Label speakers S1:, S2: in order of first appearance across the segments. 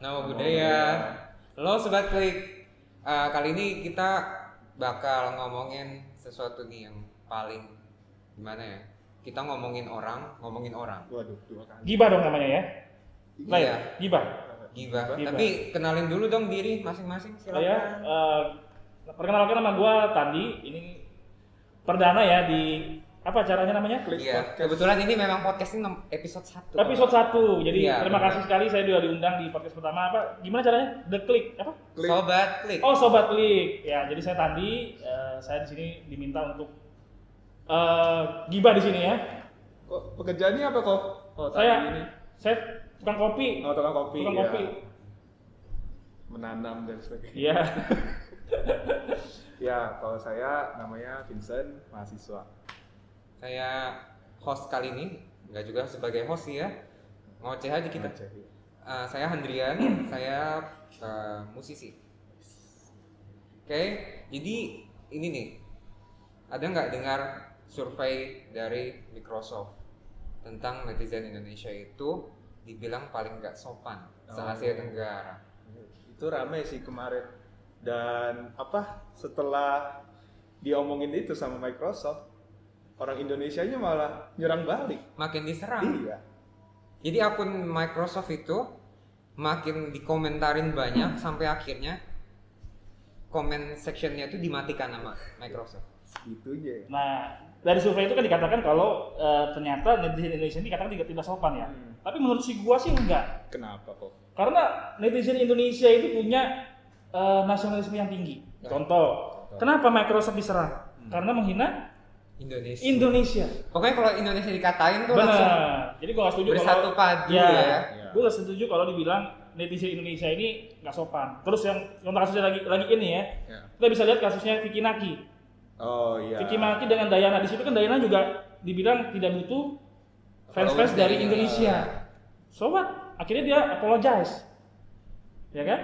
S1: Nama budaya. Lo Sobat Klik, kali ini kita bakal ngomongin sesuatu nih yang paling gimana ya? Kita ngomongin orang.
S2: Waduh, 2 kali.
S3: Gibah dong namanya ya?
S1: Iya.
S3: Gibah.
S1: Gibah. Tapi kenalin dulu dong diri masing-masing, silakan.
S3: Saya perkenalkan nama gue Tandi. Ini perdana ya di apa acaranya namanya?
S1: Iya. Kebetulan ini memang podcast ini episode 1.
S3: Episode 1. Jadi
S1: Iya,
S3: terima
S1: benar.
S3: kasih sekali saya sudah diundang di podcast pertama. Apa? Gimana caranya? The Click apa?
S2: Klik.
S1: Sobat Klik.
S3: Oh, Sobat Klik. Ya, jadi saya Tandi. Saya di sini diminta untuk gibah di sini ya.
S2: Kok pekerjaannya apa kok? Oh,
S3: Saya
S2: tadi ini.
S3: saya tukang kopi.
S2: Oh, tukang kopi.
S3: Tukang
S2: ya.
S3: kopi.
S2: Menanam dan sebagainya.
S3: Iya.
S2: Ya, kalau saya namanya Vincent, mahasiswa.
S1: Saya host kali ini, nggak juga sebagai host sih ya. Ngoceh aja kita.
S2: Jadi,
S1: Saya Handrian, saya musisi. Oke, jadi ini nih, ada nggak dengar survei dari Microsoft tentang netizen Indonesia itu dibilang paling nggak sopan se-Asia Tenggara.
S2: itu rame sih kemarin. Dan setelah diomongin itu sama Microsoft, orang Indonesianya malah nyerang balik.
S1: Makin diserang.
S2: Iya.
S1: Jadi akun Microsoft itu makin dikomentarin banyak sampai akhirnya comment sectionnya itu dimatikan sama Microsoft.
S2: Segitunya ya.
S3: Nah, dari survei itu kan dikatakan kalau ternyata netizen Indonesia ini dikatakan tidak sopan ya. Tapi menurut gua sih enggak.
S2: Kenapa kok?
S3: Karena netizen Indonesia itu punya nasionalisme yang tinggi. Contoh, kenapa Microsoft diserang? Karena menghina Indonesia.
S1: Pokoknya kalau Indonesia dikatain tuh langsung
S3: Benar. Jadi gua nggak setuju
S1: bersatu
S3: kalau
S1: padu
S3: ya.
S1: ya.
S3: Gua nggak setuju kalau dibilang netizen Indonesia ini nggak sopan. Terus yang contoh kasusnya lagi ini ya.
S2: Ya.
S3: Kita bisa lihat kasusnya Vicky Naki.
S2: Oh iya.
S3: Vicky Naki dengan Dayana, di situ kan Dayana juga dibilang tidak butuh fans-fans dari Indonesia. So what? Akhirnya dia apologize. Ya kan?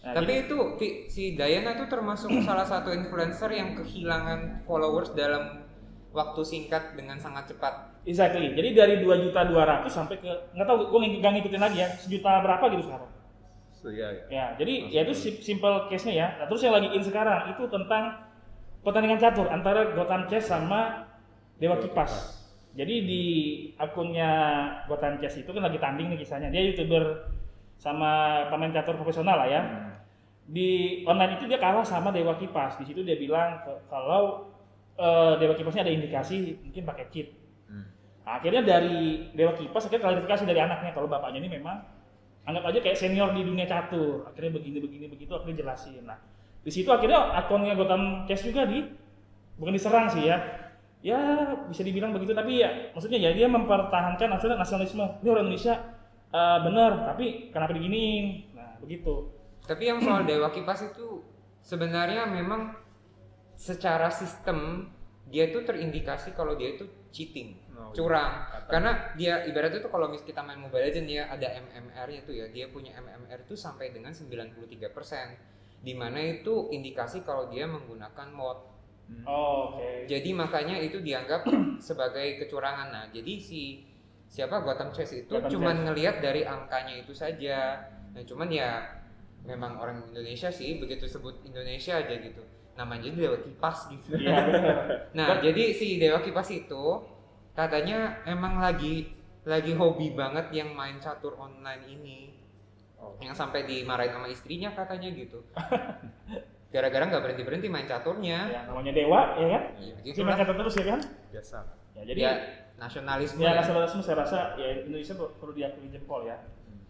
S3: Nah,
S1: Tapi itu si Dayana tuh termasuk salah satu influencer yang kehilangan followers dalam waktu singkat dengan sangat cepat.
S3: exactly. Jadi dari 2.200.000 sampai ke nggak tahu, gue nggak ngikutin lagi ya, sejuta berapa gitu sekarang.
S2: So, iya, iya.
S3: Ya, jadi ya itu simple case-nya ya. Nah, terus yang lagi in sekarang itu tentang pertandingan catur antara Gotham Chess sama Dewa Kipas. Jadi di akunnya Gotham Chess itu kan lagi tanding nih kisahnya. Dia YouTuber sama pemain catur profesional lah ya. Di online itu dia kalah sama Dewa Kipas. Di situ dia bilang kalau Dewa Kipasnya ada indikasi mungkin pakai cheat. Nah, akhirnya dari Dewa Kipas akhirnya klarifikasi dari anaknya kalau bapaknya ini memang anggap aja kayak senior di dunia catur. Akhirnya begini begitu akhirnya jelasin. Nah, di situ akhirnya akunnya Gotham Chess juga bukan diserang sih ya. Ya bisa dibilang begitu, tapi ya maksudnya ya dia mempertahankan nasionalisme. Ini orang Indonesia benar, tapi kenapa diginiin? Nah, begitu.
S1: Tapi yang soal Dewa Kipas itu sebenarnya memang secara sistem dia itu terindikasi kalau dia itu cheating, curang. Karena dia ibaratnya tuh kalau kita main Mobile Legends ya ada MMR-nya tuh ya, dia punya MMR itu sampai dengan 93%. Di mana itu indikasi kalau dia menggunakan mod.
S3: Oke.
S1: Jadi makanya itu dianggap sebagai kecurangan. Nah, jadi siapa Gotham Chess itu
S3: Gotham
S1: cuman
S3: Chess.
S1: ngelihat dari angkanya itu saja. Nah, cuman ya memang orang Indonesia sih begitu sebut Indonesia aja gitu. Namanya Dewa Kipas gitu.
S3: Iya benar.
S1: Nah, jadi si Dewa Kipas itu katanya emang lagi hobi banget yang main catur online ini. Yang sampai dimarahin sama istrinya katanya gitu. Gara-gara nggak berhenti main caturnya.
S3: Ya, namanya Dewa ya kan?
S1: Ya,
S3: Si
S1: begitu
S3: main
S1: lah.
S3: catur terus ya kan?
S2: Biasa.
S3: Ya, jadi
S1: Ya, nasionalisme.
S3: ya
S1: ya.
S3: nasionalisme saya rasa ya Indonesia perlu diakui jempol ya.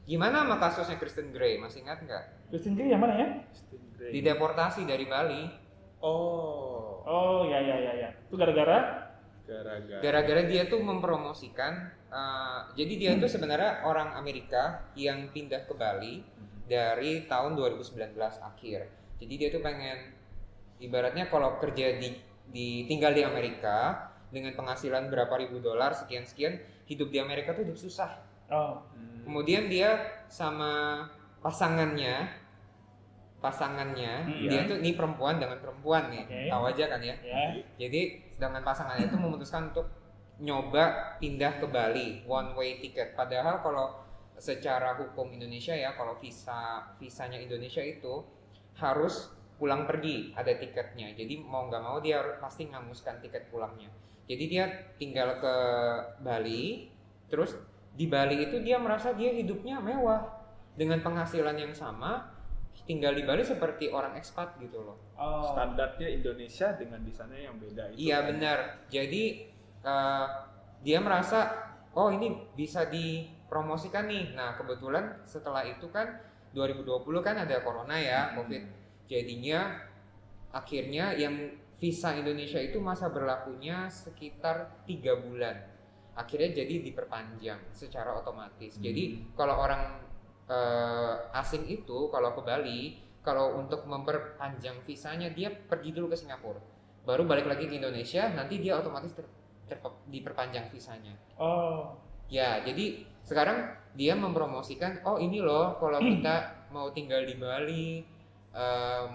S1: Gimana sama kasusnya Kristen Gray? Masih ingat nggak?
S3: Kristen Gray yang mana ya?
S1: Dideportasi dari Bali.
S2: Oh.
S3: Oh ya. Itu gara-gara
S1: Gara-gara dia tuh mempromosikan. Jadi dia itu sebenarnya orang Amerika yang pindah ke Bali dari tahun 2019 akhir. Jadi dia tuh pengen ibaratnya kalau kerja tinggal di Amerika dengan penghasilan berapa ribu dolar sekian hidup di Amerika tuh hidup susah.
S3: oh
S1: Kemudian dia sama pasangannya dia tuh ini perempuan dengan perempuan nih.
S3: Oke.
S1: Tahu aja kan ya.
S3: ya.
S1: Jadi sedangkan pasangannya itu memutuskan untuk nyoba pindah ke Bali one way ticket. Padahal kalau secara hukum Indonesia ya, kalau visanya Indonesia itu harus pulang pergi, ada tiketnya. Jadi mau nggak mau dia pasti nganguskan tiket pulangnya. Jadi dia tinggal ke Bali, terus di Bali itu dia merasa dia hidupnya mewah dengan penghasilan yang sama, tinggal di Bali seperti orang ekspat gitu loh.
S2: Standarnya Indonesia dengan di sana yang beda itu.
S1: Iya benar. Jadi dia merasa oh ini bisa dipromosikan nih. Nah kebetulan setelah itu kan 2020 kan ada corona ya, COVID. Jadinya akhirnya yang visa Indonesia itu masa berlakunya sekitar 3 bulan. Akhirnya jadi diperpanjang secara otomatis. Jadi kalau orang asing itu kalau ke Bali, kalau untuk memperpanjang visanya dia pergi dulu ke Singapura. Baru balik lagi ke Indonesia, nanti dia otomatis diperpanjang visanya. Ya, jadi sekarang dia mempromosikan, oh ini loh kalau kita mau tinggal di Bali,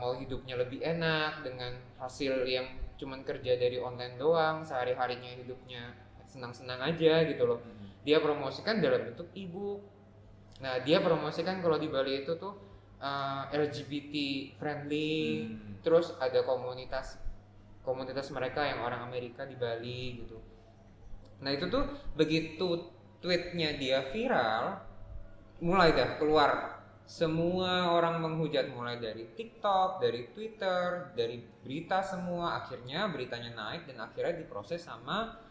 S1: mau hidupnya lebih enak dengan hasil yang cuman kerja dari online doang, sehari-harinya hidupnya senang-senang aja gitu loh. Dia promosikan dalam bentuk e-book. Nah, dia promosikan kalau di Bali itu tuh LGBT friendly, terus ada komunitas mereka yang orang Amerika di Bali gitu. Nah, itu tuh begitu tweetnya dia viral, mulai dah keluar semua orang menghujat, mulai dari TikTok, dari Twitter, dari berita semua. Akhirnya beritanya naik dan akhirnya diproses sama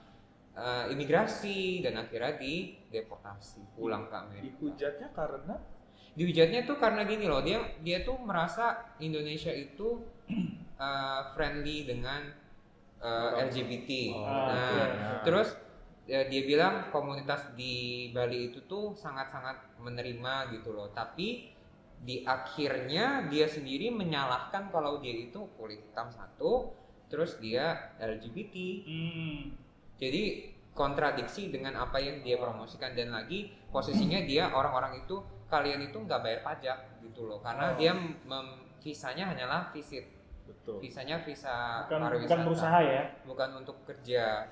S1: imigrasi dan akhirnya dideportasi pulang ke Amerika. Dihujatnya tuh karena gini loh, dia tuh merasa Indonesia itu friendly dengan LGBT. Terus dia bilang komunitas di Bali itu tuh sangat-sangat menerima gitu loh, tapi di akhirnya dia sendiri menyalahkan kalau dia itu kulit hitam satu, terus dia LGBT. Jadi kontradiksi dengan apa yang dia promosikan, dan lagi posisinya dia orang-orang itu, kalian itu nggak bayar pajak gitu loh, karena dia visanya hanyalah visit.
S2: Betul.
S1: Visanya visa
S3: bukan
S1: pariwisata,
S3: berusaha ya,
S1: bukan untuk kerja.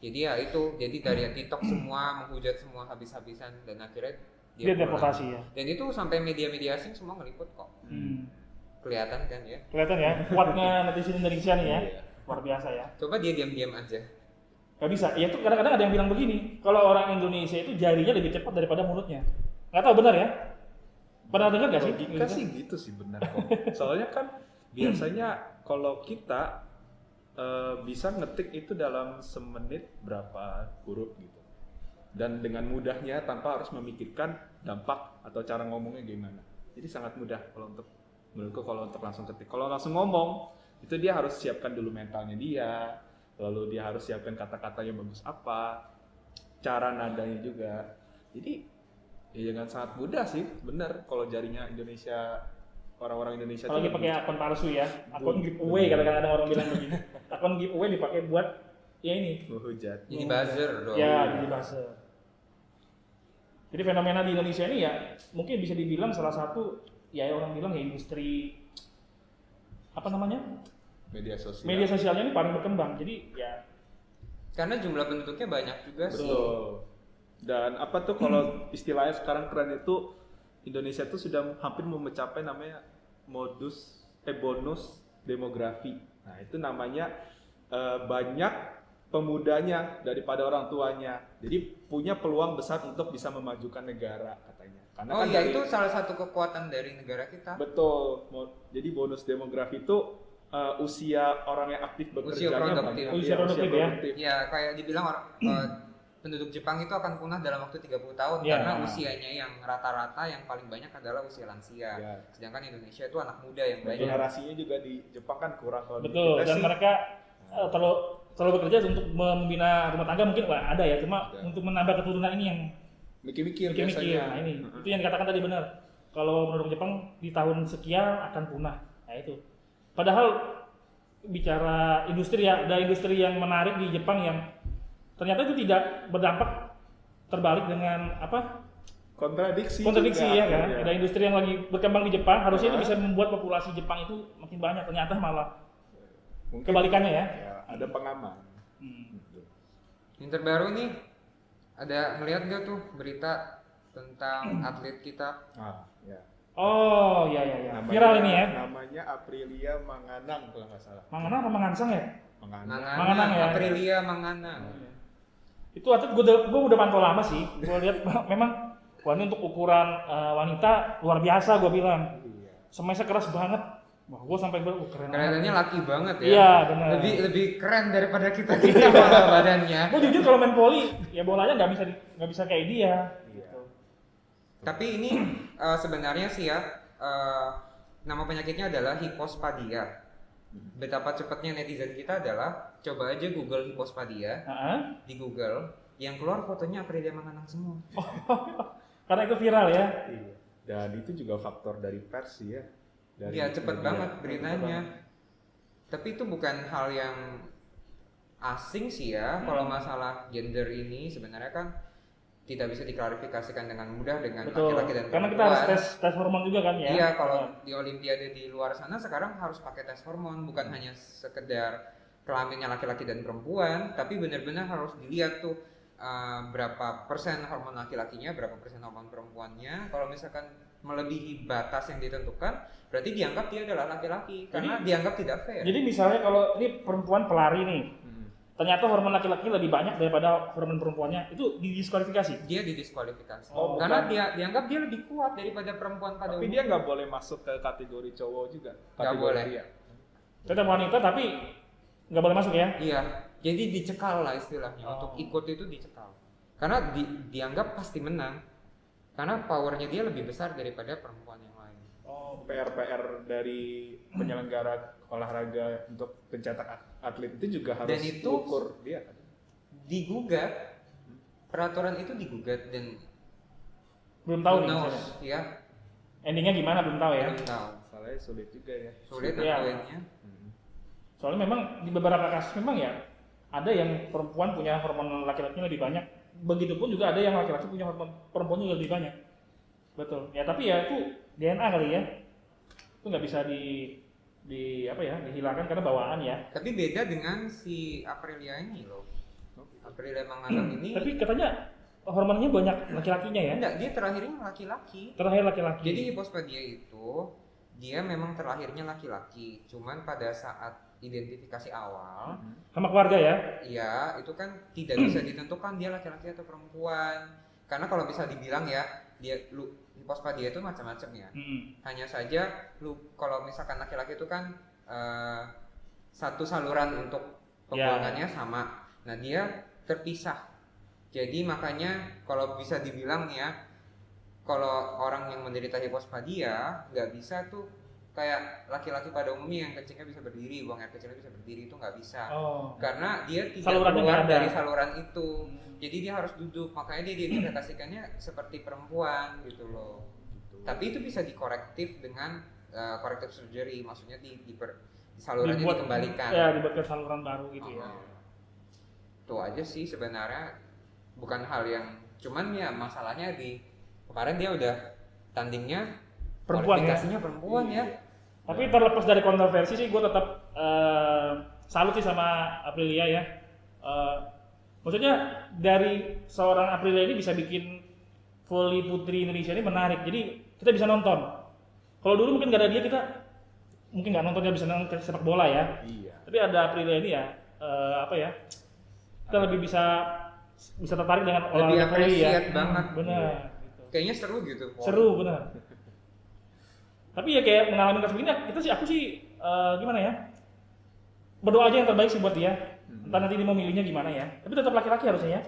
S1: Jadi ya itu, jadi dari TikTok semua menghujat semua habis-habisan dan akhirnya
S3: dia deportasi ya.
S1: Dan itu sampai media-media asing semua ngeliput kok. Kelihatan kan ya?
S3: Kelihatan ya, kuatnya netizen Indonesia nih ya, luar biasa ya.
S1: Coba dia diam-diam aja.
S3: Gak bisa, ya tuh kadang-kadang ada yang bilang begini, kalau orang Indonesia itu jarinya lebih cepat daripada mulutnya. Nggak tahu benar ya? Pernah dengar gak sih?
S2: Logika sih gitu sih, benar kok. Soalnya kan biasanya kalau kita bisa ngetik itu dalam semenit berapa huruf gitu, dan dengan mudahnya tanpa harus memikirkan dampak atau cara ngomongnya gimana. Jadi sangat mudah kalau untuk menurutku, kalau untuk langsung ketik. Kalau langsung ngomong itu dia harus siapkan dulu mentalnya dia, lalu dia harus siapkan kata-katanya bagus apa, cara nadanya juga. Jadi ya jangan sangat mudah sih, bener kalau jarinya Indonesia, orang-orang Indonesia.
S3: Kalau pakai akun palsu ya, akun giveaway, kadang-kadang orang bilang begini. Akun giveaway dipakai buat ya ini,
S2: menghujat.
S1: Jadi buzzer dong.
S3: Ya, jadi buzzer. Jadi fenomena di Indonesia ini ya mungkin bisa dibilang salah satu, ya orang bilang ya industri apa namanya?
S2: Media sosial.
S3: Media sosialnya ini paling berkembang. Jadi ya
S1: karena jumlah penduduknya banyak juga sih.
S2: Betul. Dan apa tuh kalau istilahnya sekarang keren itu, Indonesia tuh sudah hampir mencapai namanya bonus demografi. Nah, itu namanya banyak pemudanya daripada orang tuanya. Jadi punya peluang besar untuk bisa memajukan negara katanya. Karena
S1: kan itu salah satu kekuatan dari negara kita.
S2: Betul. Jadi bonus demografi itu usia orang yang aktif bekerjanya banyak.
S3: Usia produktif ya.
S1: Ya, kayak dibilang penduduk Jepang itu akan punah dalam waktu 30 tahun karena usianya yang rata-rata yang paling banyak adalah usia lansia. Sedangkan Indonesia itu anak muda yang banyak.
S2: Generasinya juga di Jepang kan kurang kalau
S3: betul, dan mereka terlalu bekerja untuk membina rumah tangga mungkin ada ya, cuma untuk menambah keturunan ini yang
S2: mikir-mikir.
S3: Nah ini, itu yang dikatakan tadi benar. Kalau penduduk Jepang di tahun sekian akan punah. Nah itu. Padahal bicara industri ya, ada industri yang menarik di Jepang yang ternyata itu tidak berdampak terbalik dengan apa?
S2: Kontradiksi
S3: ya kan. Ada industri yang lagi berkembang di Jepang, harusnya itu bisa membuat populasi Jepang itu makin banyak, ternyata malah mungkin kebalikannya ya.
S2: Ada pengaman.
S1: Yang terbaru nih, ada ngelihat gak tuh berita tentang atlet kita.
S2: Ya.
S3: Oh, iya. Viral ini ya.
S2: Namanya Aprilia Manganang kalau nggak salah.
S3: Manganang apa Mangansang ya?
S2: Manganang
S3: ya.
S1: Aprilia Manganang.
S3: Itu atlet gue udah pantau lama sih. Gue lihat memang wah ini untuk ukuran wanita luar biasa gue bilang.
S2: Iya.
S3: Semesnya keras banget. Wah, gue sampai keren.
S1: Kelihatannya laki banget ya.
S3: Iya, benar.
S1: Lebih keren daripada kita malah badannya.
S3: Gue jujur kalau main voli, ya bolanya nggak bisa kayak dia. Gitu.
S1: Tapi ini sebenarnya sih ya, nama penyakitnya adalah hipospadia. Betapa cepatnya netizen kita adalah coba aja Google hipospadia di Google, yang keluar fotonya Aprilia Manganang semua.
S3: Karena itu viral ya.
S2: Iya. Dan itu juga faktor dari pers ya.
S1: Iya, cepet banget beritanya. Tapi itu bukan hal yang asing sih ya. Kalau masalah gender ini sebenarnya kan tidak bisa diklarifikasikan dengan mudah dengan laki-laki dan perempuan.
S3: Karena kita harus tes hormon juga kan ya.
S1: Iya, kalau di Olimpiade di luar sana sekarang harus pakai tes hormon, bukan hanya sekedar kelaminnya laki-laki dan perempuan, tapi benar-benar harus dilihat tuh berapa persen hormon laki-lakinya, berapa persen hormon perempuannya. Kalau misalkan melebihi batas yang ditentukan, berarti dianggap dia adalah laki-laki karena dianggap tidak fair.
S3: Jadi misalnya kalau ini perempuan pelari nih, ternyata hormon laki-laki lebih banyak daripada hormon perempuannya, itu didiskualifikasi?
S1: Dia didiskualifikasi.
S2: bukan.
S1: Karena dia dianggap dia lebih kuat daripada perempuan pada
S2: Tapi dia nggak boleh masuk ke kategori cowok juga.
S1: Nggak boleh.
S2: Dia.
S3: Tetap wanita tapi nggak boleh masuk ya?
S1: Iya, jadi dicekal lah istilahnya. Untuk ikut itu dicekal. Karena dianggap pasti menang. Karena powernya dia lebih besar daripada perempuan yang lain.
S2: PR dari penyelenggara olahraga untuk pencetak atlet itu juga harus
S1: dan itu
S2: ukur dia kan.
S1: Digugat, peraturan itu digugat dan
S3: Belum tahu nih misalnya.
S1: Ya.
S3: Endingnya gimana belum tahu ya?
S1: Belum tahu.
S2: Soalnya sulit juga ya.
S1: Sulit
S3: Ya.
S1: nentuinnya.
S3: Soalnya memang di beberapa kasus memang ya ada yang perempuan punya hormon laki-lakinya lebih banyak. Begitupun juga ada yang laki-laki punya hormon perempuannya lebih banyak. Betul. Ya tapi ya itu DNA kali ya. Itu nggak bisa dihilangkan karena bawaan ya.
S1: Tapi beda dengan si Aprilia ini loh. Aprilia Manganang ini.
S3: Tapi katanya hormonnya banyak laki-lakinya ya?
S1: Enggak, dia terakhirnya laki-laki.
S3: Terakhir laki-laki.
S1: Jadi hipospadia itu dia memang terlahirnya laki-laki. Cuman pada saat identifikasi awal,
S3: sama keluarga ya?
S1: iya itu kan tidak bisa ditentukan dia laki-laki atau perempuan. Karena kalau bisa dibilang ya, hipospadia itu macam-macam ya. Hanya saja kalau misalkan laki-laki itu kan satu saluran untuk pembuangannya sama. Nah dia terpisah. Jadi makanya kalau bisa dibilang nih ya, kalau orang yang menderita hipospadia nggak bisa tuh kayak laki-laki pada umumnya yang kencingnya bisa berdiri, buang air kecilnya bisa berdiri, itu nggak bisa. Karena dia tidak keluar dari saluran itu. Jadi dia harus duduk, makanya dia diidentifikasikannya seperti perempuan gitu loh. Tapi itu bisa dikorektif dengan corrective surgery, maksudnya salurannya dikembalikan.
S3: Ya, dibuat saluran baru gitu ya.
S1: Itu aja sih sebenarnya, bukan hal yang cuman ya masalahnya kemarin dia udah tandingnya kualifikasinya perempuan ya.
S3: Tapi terlepas dari kontroversi sih, gue tetap salut sih sama Aprilia ya. Maksudnya dari seorang Aprilia ini bisa bikin voli putri Indonesia ini menarik. Jadi kita bisa nonton. Kalau dulu mungkin gak ada dia, kita mungkin nggak nonton, bisa nonton sepak bola ya.
S2: Iya.
S3: Tapi ada Aprilia ini ya, kita lebih bisa tertarik dengan olahraga voli ya.
S1: Banget.
S3: Benar.
S1: Gitu. Kayaknya seru gitu.
S3: Seru benar. Tapi ya kayak mengalami kasus begini, aku sih gimana ya? Berdoa aja yang terbaik sih buat dia. Entah nanti dia mau milihnya gimana ya. Tapi tetap laki-laki harusnya ya.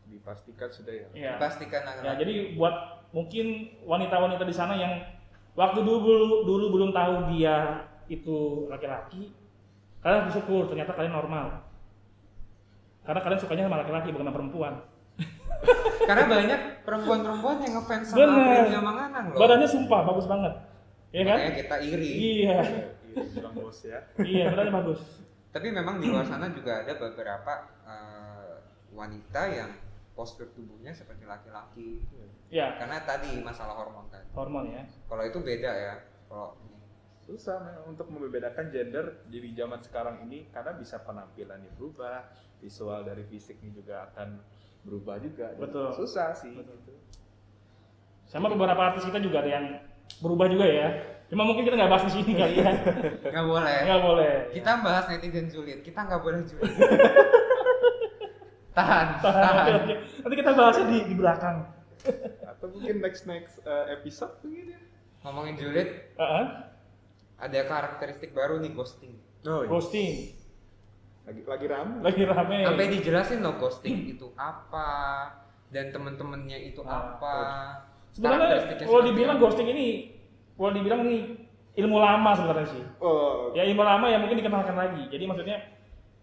S2: Dipastikan sudah ya.
S3: Iya.
S1: Dipastikan laki-laki.
S3: Ya, jadi buat mungkin wanita-wanita di sana yang waktu dulu belum tahu dia itu laki-laki, kalian bersyukur ternyata kalian normal. Karena kalian sukanya sama laki-laki bukan sama perempuan.
S1: Karena banyak perempuan-perempuan yang ngefans sama Aprilia Manganang loh.
S3: Badannya sumpah bagus banget. Iya kan?
S1: Makanya kita iri.
S3: Iya.
S2: Bilang bos ya.
S3: Iya, badannya bagus.
S1: Tapi memang di luar sana juga ada beberapa wanita yang postur tubuhnya seperti laki-laki.
S3: Iya.
S1: Karena tadi masalah hormon tadi.
S3: Hormon ya.
S1: Kalau itu beda ya. Kalau
S2: susah memang untuk membedakan gender di zaman sekarang ini karena bisa penampilannya berubah, visual dari fisiknya juga akan berubah juga.
S3: Betul.
S2: Susah sih.
S3: Betul. Sama beberapa artis kita juga ada yang berubah juga ya. Cuma mungkin kita nggak bahas di sini kali ya.
S1: Nggak boleh.
S3: Nggak boleh.
S1: Kita bahas netizen julid, kita nggak boleh julid. Tahan.
S3: Oke. Nanti kita bahasnya di belakang.
S2: Atau mungkin next episode mungkin ya.
S1: Ngomongin julid, ada karakteristik baru nih, ghosting.
S2: Oh, iya.
S3: Ghosting.
S2: Lagi rame.
S3: Lagi rame.
S1: Sampai dijelasin loh ghosting itu apa dan temen-temennya itu apa.
S3: Sebenarnya
S1: Karakteristiknya
S3: kalau
S1: seperti
S3: dibilang
S1: apa.
S3: ghosting ini, kalau dibilang ini ilmu lama sebenarnya sih.
S2: Oh,
S3: Ya ilmu lama yang mungkin dikenalkan lagi. Jadi maksudnya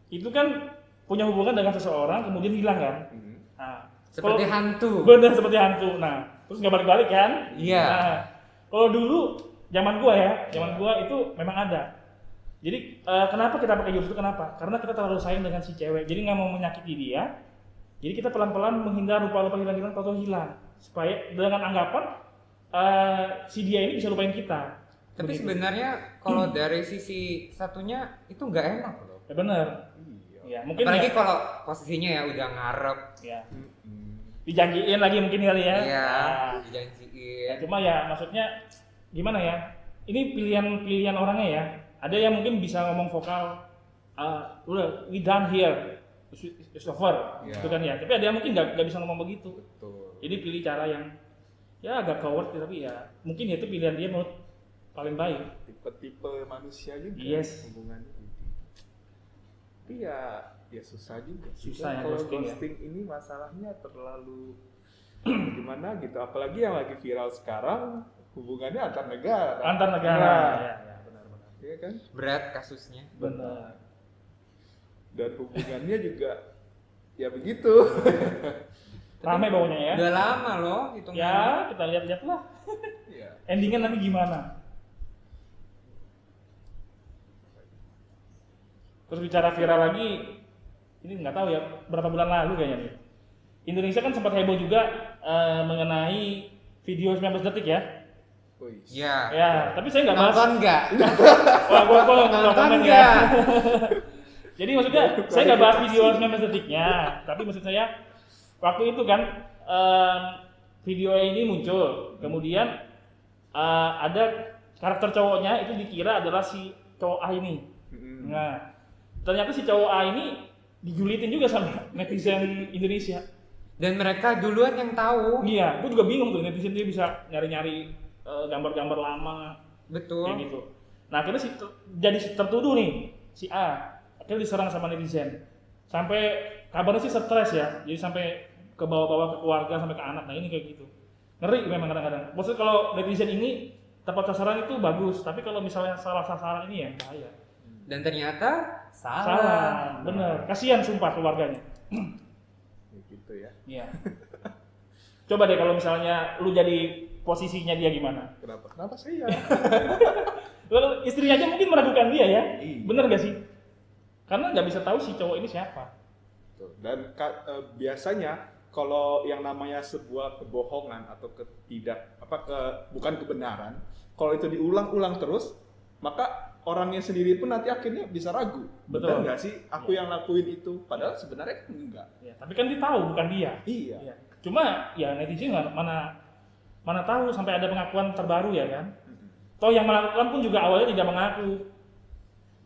S3: itu kan punya hubungan dengan seseorang kemudian hilang kan. Nah,
S1: Seperti
S3: kalau-
S1: hantu.
S3: Benar seperti hantu. Nah, terus nggak balik-balik kan?
S1: Iya.
S3: Nah, kalau dulu zaman gua itu memang ada. Jadi kenapa kita pakai jurus itu kenapa? Karena kita terlalu sayang dengan si cewek. Jadi nggak mau menyakiti dia. Jadi kita pelan-pelan menghindar lupa-lupa hilang-hilang atau hilang supaya dengan anggapan si dia ini bisa lupain kita.
S1: Tapi
S3: Begitu.
S1: sebenarnya kalau dari sisi satunya itu nggak enak loh.
S3: Ya benar.
S2: iya.
S3: Ya mungkin
S1: Apalagi
S3: ya,
S1: kalau posisinya ya udah ngarep.
S3: ya
S2: Mm-mm.
S3: dijanjiin lagi mungkin kali ya.
S1: Iya,
S3: Nah,
S1: dijanjiin.
S3: ya, cuma ya maksudnya gimana ya? Ini pilihan orangnya ya. Ada yang mungkin bisa ngomong vokal, udah we done here, it's over,
S2: Ya.
S3: gitu kan ya. Tapi ada yang mungkin nggak bisa ngomong begitu.
S2: Betul.
S3: Jadi pilih cara yang ya agak coward tapi ya mungkin itu pilihan dia menurut paling baik.
S2: Tipe-tipe manusia juga
S3: Yes.
S2: hubungannya gitu. Tapi ya susah juga.
S3: Susah ya
S2: Kalau
S3: ghosting ya.
S2: ghosting ini masalahnya terlalu gimana gitu. Apalagi yang lagi viral sekarang hubungannya antar negara.
S3: Antar negara.
S2: Nah,
S3: Ya, benar-benar.
S2: iya kan?
S1: Berat kasusnya.
S3: Benar.
S2: Dan hubungannya juga ya begitu.
S3: Ramai baunya ya.
S1: Udah lama loh hitungannya.
S3: Ya, kita lihat-lihat lah.
S2: Iya.
S3: Endingnya nanti gimana? Terus bicara viral lagi, ini nggak tahu ya berapa bulan lalu kayaknya nih. Indonesia kan sempat heboh juga mengenai video 19 detik ya.
S2: Wih.
S1: Ya.
S3: Ya, tapi saya nggak bahas.
S1: Nonton nggak?
S3: Wah, gua nggak
S1: Nonton
S3: komen ya.
S1: nggak?
S3: Jadi maksudnya saya nggak bahas video 19 detiknya, tapi maksud saya waktu itu kan video ini muncul, kemudian ada karakter cowoknya itu dikira adalah si cowok A ini.
S2: Mm-mm.
S3: Nah, ternyata si cowok A ini dijulitin juga sama netizen Indonesia.
S1: Dan mereka duluan yang tahu.
S3: Iya, gue juga bingung tuh netizen dia bisa nyari-nyari gambar-gambar lama
S1: Betul.
S3: kayak gitu. Nah, akhirnya jadi tertuduh nih si A, akhirnya diserang sama netizen. Sampai kabarnya sih stres ya, jadi sampai ke bawah-bawah ke keluarga sampai ke anak. Nah ini kayak gitu. Ngeri memang kadang-kadang. Maksudnya kalau netizen ini tepat sasaran itu bagus, tapi kalau misalnya salah sasaran ini ya bahaya.
S1: Dan ternyata salah.
S3: Salah, bener. Kasihan sumpah keluarganya.
S2: Ya gitu ya.
S3: Iya. Coba deh kalau misalnya lu jadi posisinya dia gimana?
S2: Kenapa saya?
S3: Lalu istrinya aja mungkin meragukan dia ya.
S2: Iya.
S3: Bener gak sih? Karena nggak bisa tahu si cowok ini siapa.
S2: Tuh. Dan biasanya kalau yang namanya sebuah kebohongan atau bukan kebenaran, kalau itu diulang-ulang terus, maka orangnya sendiri pun nanti akhirnya bisa ragu.
S3: Betul.
S2: Benar nggak sih? Aku yang lakuin itu, padahal sebenarnya kan enggak.
S3: Ya, tapi kan dia tahu bukan dia.
S2: Iya.
S3: Iya. Cuma ya netizen mana tahu sampai ada pengakuan terbaru ya kan. Toh yang melakukan pun juga awalnya tidak mengaku.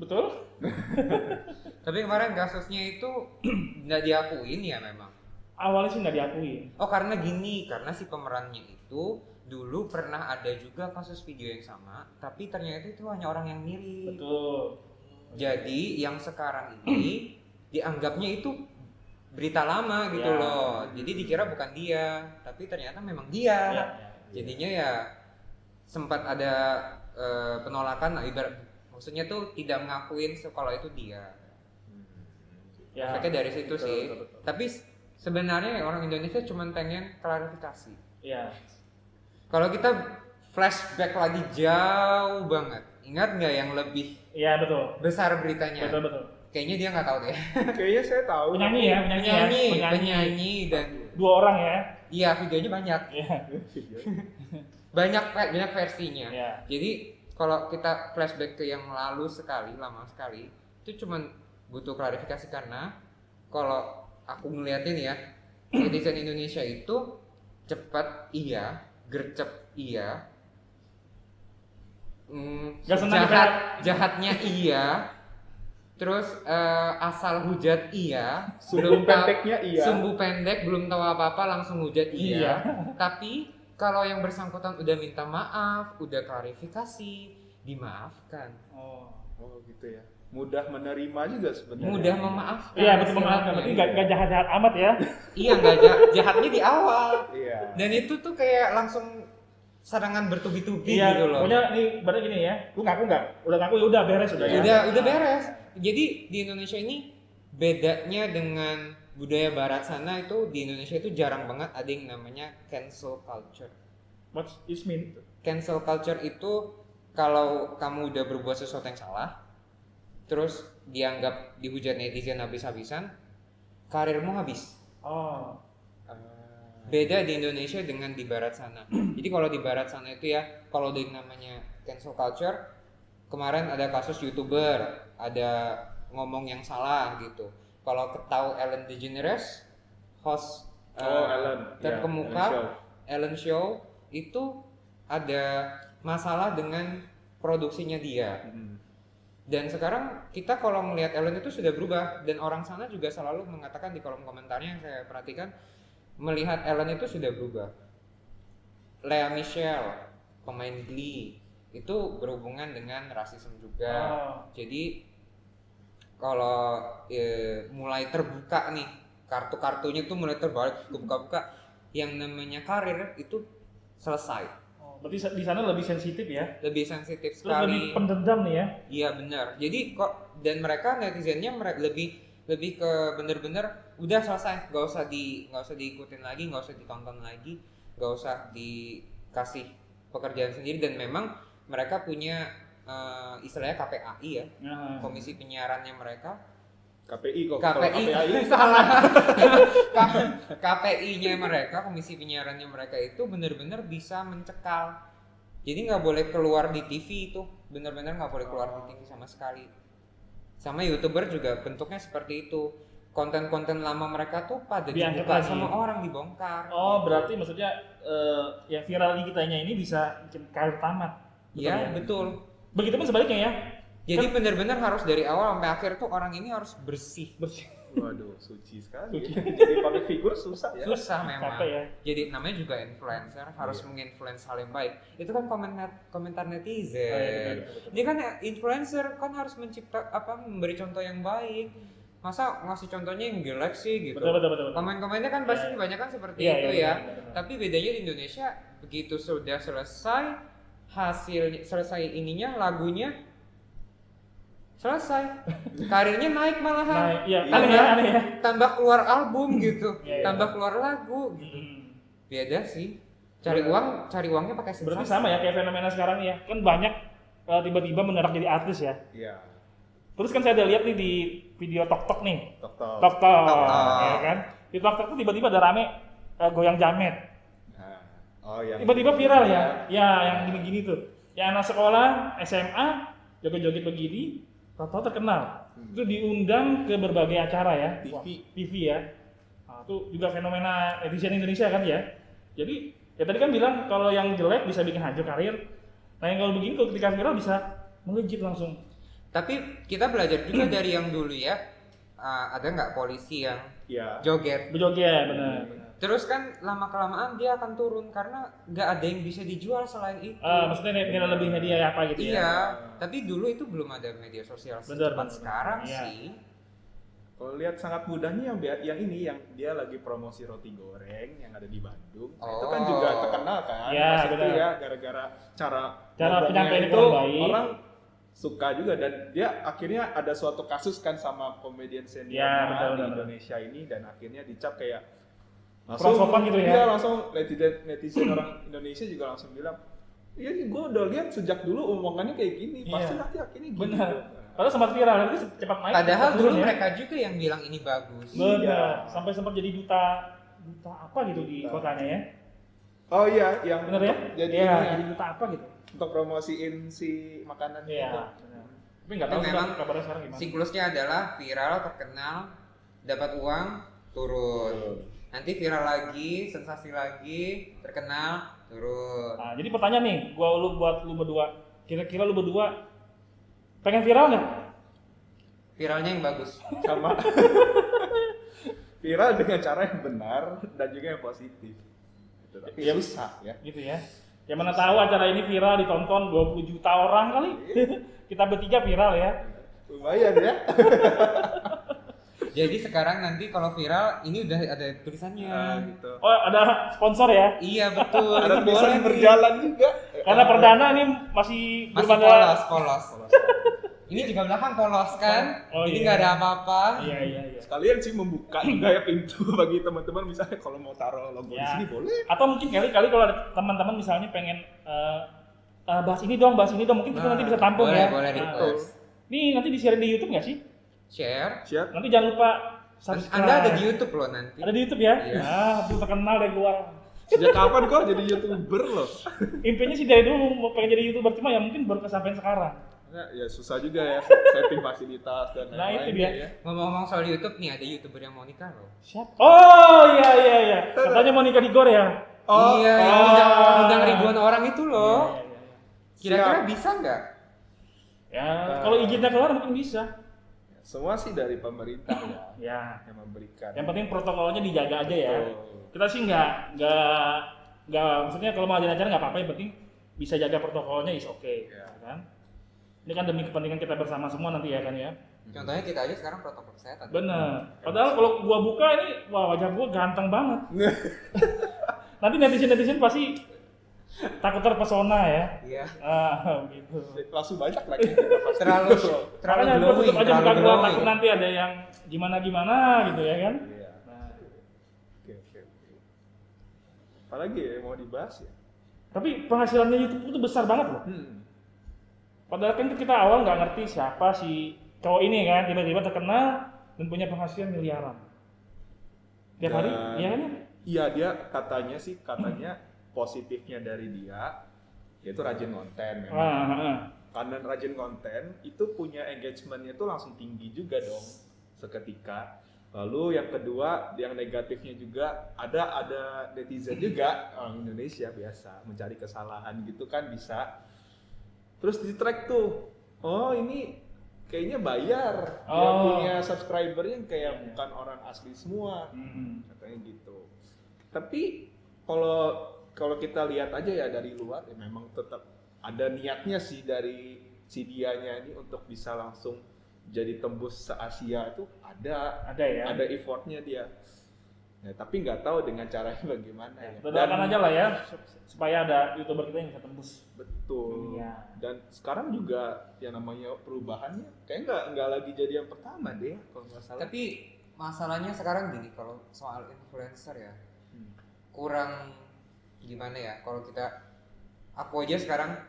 S3: Betul?
S1: Tapi kemarin kasusnya itu nggak diakuin ya memang.
S3: Awalnya sih nggak diakui.
S1: Oh karena gini, karena si pemerannya itu dulu pernah ada juga kasus video yang sama, tapi ternyata itu hanya orang yang mirip.
S3: Betul.
S1: Jadi yang sekarang ini dianggapnya itu berita lama gitu
S3: Ya.
S1: loh. Jadi dikira bukan dia, tapi ternyata memang dia.
S3: Ya.
S1: Jadinya ya sempat ada penolakan, nah, maksudnya tuh tidak mengakuin kalau itu dia.
S3: Ya.
S1: Efeknya dari situ
S2: Betul,
S1: sih.
S2: betul, betul.
S1: Tapi sebenarnya orang Indonesia cuma pengen klarifikasi.
S3: Ya.
S1: Kalau kita flashback lagi jauh banget, ingat nggak yang lebih
S3: Iya betul.
S1: besar beritanya?
S3: Betul.
S1: Kayaknya dia nggak tahu deh.
S2: Kayaknya saya tahu.
S3: Penyanyi ya,
S1: penyanyi dan
S3: Dua orang ya.
S1: iya videonya banyak,
S3: Iya.
S1: banyak versinya.
S3: Iya.
S1: Jadi kalau kita flashback ke yang lalu sekali, lama sekali, itu cuman butuh klarifikasi karena kalau aku ngeliatin ya netizen Indonesia itu cepat iya, gercep iya,
S3: Gak senang
S1: jahatnya iya, terus asal hujat iya,
S2: Sumbu pendeknya iya.
S1: Sumbu pendek belum tahu apa-apa langsung hujat iya. Tapi kalau yang bersangkutan udah minta maaf, udah klarifikasi, dimaafkan.
S2: Oh gitu ya. Mudah menerima juga sebenarnya.
S1: Mudah memaafkan.
S3: Iya, betul, memaafkan. Berarti nggak jahat-jahat amat ya.
S1: Iya, nggak jahatnya di awal.
S2: Iya.
S1: Dan itu tuh kayak langsung serangan bertubi-tubi
S3: Iya,
S1: gitu loh.
S3: pokoknya nih berarti gini ya. Lu ngaku nggak? Udah ngaku ya udah beres udah ya.
S1: Udah beres. Jadi di Indonesia ini bedanya dengan budaya barat sana itu, di Indonesia itu jarang banget ada yang namanya cancel culture.
S3: What is mean?
S1: Cancel culture itu kalau kamu udah berbuat sesuatu yang salah, terus dianggap dihujat netizen habis-habisan, karirmu habis.
S3: Oh.
S1: Beda di Indonesia dengan di barat sana. Jadi kalau di barat sana itu ya, kalau ada yang namanya cancel culture, kemarin ada kasus YouTuber, ada ngomong yang salah gitu. Kalau tahu Ellen DeGeneres, host
S2: Ellen
S1: terkemuka, Ellen Show, itu ada masalah dengan produksinya dia. Dan sekarang kita kalau melihat Ellen itu sudah berubah, dan orang sana juga selalu mengatakan di kolom komentarnya yang saya perhatikan, melihat Ellen itu sudah berubah. Lea Michele, pemain Glee, itu berhubungan dengan rasisme juga. Jadi kalau mulai terbuka nih, kartu-kartunya tuh mulai terbalik, kebuka-buka, yang namanya karir itu selesai.
S3: Berarti di sana lebih sensitif ya?
S1: Lebih sensitif
S3: terus
S1: sekali.
S3: Lebih pendendam nih ya?
S1: Iya benar. Jadi kok, dan mereka netizennya lebih ke bener-bener udah selesai, nggak usah diikutin lagi, nggak usah ditonton lagi, nggak usah dikasih pekerjaan sendiri. Dan memang mereka punya istilahnya KPAI ya, komisi penyiarannya mereka.
S2: KPI kok.
S1: KPI salah. KPI-nya mereka, komisi penyiarannya mereka itu benar-benar bisa mencekal. Jadi nggak boleh keluar di TV itu, benar-benar nggak boleh keluar di TV sama sekali. Sama YouTuber juga bentuknya seperti itu. Konten-konten lama mereka tuh pada dibuka sama orang, dibongkar.
S3: Oh, berarti maksudnya yang viral di kitanya ini bisa bikin karir tamat.
S1: Iya, betul.
S3: Begitupun sebaliknya ya.
S1: Jadi benar-benar harus dari awal sampai akhir tuh orang ini harus bersih.
S2: Waduh, suci sekali. Jadi public figure susah ya.
S1: Susah memang.
S3: Capek ya.
S1: Jadi namanya juga influencer, harus menginfluence hal yang baik. Itu kan komentar netizen. Dia kan influencer kan harus memberi contoh yang baik. Masa ngasih contohnya yang jelek sih gitu.
S3: Betul.
S1: Komen-komennya kan pasti kebanyakan seperti itu ya. Tapi bedanya di Indonesia, begitu sudah selesai selesai ininya, lagunya selesai, karirnya naik malahan.
S3: Aneh ya.
S1: Tambah keluar album gitu, tambah keluar lagu gitu. Beda sih. Cari uangnya pakai sensasi.
S3: Berarti sama ya kayak fenomena sekarang ya. Kan banyak tiba-tiba menerak jadi artis ya.
S2: Iya.
S3: Terus kan saya ada lihat nih di video Tok nih.
S2: Tok.
S3: Ya kan? Di Tok tuh tiba-tiba ada rame goyang jamet. Tiba-tiba viral ya. Ya, yang gini-gini tuh. Ya anak sekolah SMA joget-joget begini, tahu terkenal. Itu diundang ke berbagai acara ya. TV ya. Nah, itu juga fenomena netizen Indonesia kan ya. Jadi ya tadi kan bilang kalau yang jelek bisa bikin hancur karir. Nah yang kalau begini kalau ketika viral bisa melejit langsung.
S1: Tapi kita belajar juga dari yang dulu ya. Ada nggak polisi yang joget?
S3: Berjoget, benar.
S1: Terus kan lama-kelamaan dia akan turun karena nggak ada yang bisa dijual selain itu.
S3: Maksudnya nilai lebih media apa gitu ya?
S1: Iya, tapi dulu itu belum ada media sosial secepat sekarang sih.
S2: Kalau lihat sangat mudahnya yang dia lagi promosi roti goreng yang ada di Bandung. Nah, itu kan juga terkenal kan?
S3: Iya, benar.
S2: Ya, gara-gara cara
S3: penyampaian
S2: itu
S3: baik.
S2: Orang suka juga, dan dia akhirnya ada suatu kasus kan sama komedian senior di Indonesia ini, dan akhirnya dicap kayak langsung
S3: sopan gitu ya.
S2: Iya, langsung netizen orang Indonesia juga langsung bilang, iya nih gue udah lihat sejak dulu omongannya kayak gini, pasti nanti akhirnya gini.
S3: Benar. Padahal sempat viral, itu cepat naik.
S1: Padahal dulu mereka juga yang bilang ini bagus.
S3: Benar. Sampai sempat jadi duta apa gitu di kotanya ya.
S2: Oh iya, yang
S3: benar ya? Jadi duta apa gitu.
S2: Untuk promosiin si makanan itu.
S3: Tapi nggak tahu
S1: memang
S3: kabarnya sekarang gimana.
S1: Siklusnya adalah viral, terkenal, dapat uang, turun. nanti viral lagi, sensasi lagi, terkenal, turun.
S3: Nah, jadi pertanyaan nih, buat lu berdua, kira-kira lu berdua pengen viral nggak?
S1: Viralnya yang bagus.
S2: Sama. Viral dengan cara yang benar dan juga yang positif. Gitu, tapi
S3: Ya,
S2: susah ya.
S3: Gitu ya. Yang mana tahu acara ini viral ditonton 20 juta orang kali. Kita bertiga viral ya.
S2: Lumayan ya.
S1: Jadi sekarang nanti kalau viral ini udah ada tulisannya.
S2: Gitu.
S3: Oh, ada sponsor ya?
S1: Iya betul.
S2: Ada
S1: Itu
S2: tulisan
S1: boleh nih.
S2: berjalan juga.
S3: Karena perdana ini masih
S1: Masih
S3: belum ada.
S1: polos. Ini juga belakang polos kan?
S3: Oh,
S1: Ini
S3: iya.
S1: nggak ada apa-apa.
S3: Iya.
S2: Sekalian sih membuka juga ya pintu bagi teman-teman misalnya kalau mau taruh logo di
S3: Ya.
S2: sini boleh.
S3: Atau mungkin kali-kali kalau ada teman-teman misalnya pengen bahas ini dong, mungkin kita nanti bisa tampung
S1: boleh,
S3: ya.
S1: Boleh
S3: Nah,
S1: request.
S3: Ini nanti di-share di YouTube nggak sih?
S1: Share.
S2: Siap.
S3: Nanti jangan lupa subscribe.
S1: Anda ada di YouTube loh nanti.
S3: Ada di YouTube ya?
S1: Iya.
S3: Tuh terkenal deh gua.
S2: Sejak kapan kok jadi YouTuber loh?
S3: Impiannya sih dari dulu mau pengen jadi YouTuber, cuma ya mungkin baru kesampaian sekarang.
S2: Ya susah juga ya setting fasilitas dan
S3: Nah,
S2: lain-lain.
S3: itu dia.
S2: Ya.
S1: Ngomong-ngomong soal YouTube nih, ada YouTuber yang mau nikah loh.
S3: Siapa? Oh iya. Katanya mau nikah di Gor ya?
S2: Oh,
S1: Iya, yang undang ribuan orang itu loh.
S3: Iya.
S1: Kira-kira
S2: Siap.
S1: bisa nggak?
S3: Ya, kalau izinnya keluar mungkin bisa.
S2: Semua sih dari pemerintah ya
S3: Ya.
S2: yang memberikan.
S3: Yang penting protokolnya dijaga aja ya.
S2: Betul.
S3: Kita sih nggak maksudnya kalau mau adain acara nggak apa-apa, yang penting bisa jaga protokolnya is oke,
S2: Ya.
S3: kan? Ini kan demi kepentingan kita bersama semua nanti ya kan ya.
S1: Contohnya kita aja sekarang protokol kesehatan.
S3: Bener. Padahal kalau gua buka ini, wah wajah gua ganteng banget. Nanti netizen pasti takut terpesona ya.
S1: Iya.
S3: Gitu.
S2: Langsung banyak lagi.
S1: Terlalu
S3: Makanya gua
S1: glowing,
S3: tutup aja
S1: terlalu
S3: muka gua,
S1: glowing.
S3: takut nanti ada yang gimana gitu ya kan.
S2: Iya.
S3: Nah,
S2: Oke. Apalagi ya mau dibahas ya?
S3: tapi penghasilannya YouTube itu besar banget loh. Padahal kan kita awal nggak ngerti siapa si cowok ini kan, tiba-tiba terkenal dan punya penghasilan miliaran. Tiap hari, iya kan ya?
S2: Iya, dia katanya positifnya dari dia yaitu rajin konten memang. Karena rajin konten itu punya engagementnya itu langsung tinggi juga dong seketika. Lalu yang kedua, yang negatifnya juga ada netizen juga orang Indonesia biasa mencari kesalahan gitu kan bisa. Terus di track tuh, oh ini kayaknya bayar, dia punya subscribernya kayak bukan orang asli semua, katanya gitu. Tapi kalau kita lihat aja ya dari luar, ya memang tetap ada niatnya sih dari si dianya ini untuk bisa langsung jadi tembus se-Asia itu ada
S3: ya.
S2: Ada effortnya dia. Ya, tapi nggak tahu dengan caranya bagaimana ya.
S3: Doakan aja lah ya supaya ada YouTuber kita yang bisa tembus.
S2: Betul.
S3: Iya.
S2: Dan sekarang juga yang namanya perubahannya kayak nggak lagi jadi yang pertama deh kalau nggak salah.
S1: Tapi masalahnya sekarang gini, kalau soal influencer ya kurang gimana ya, kalau aku aja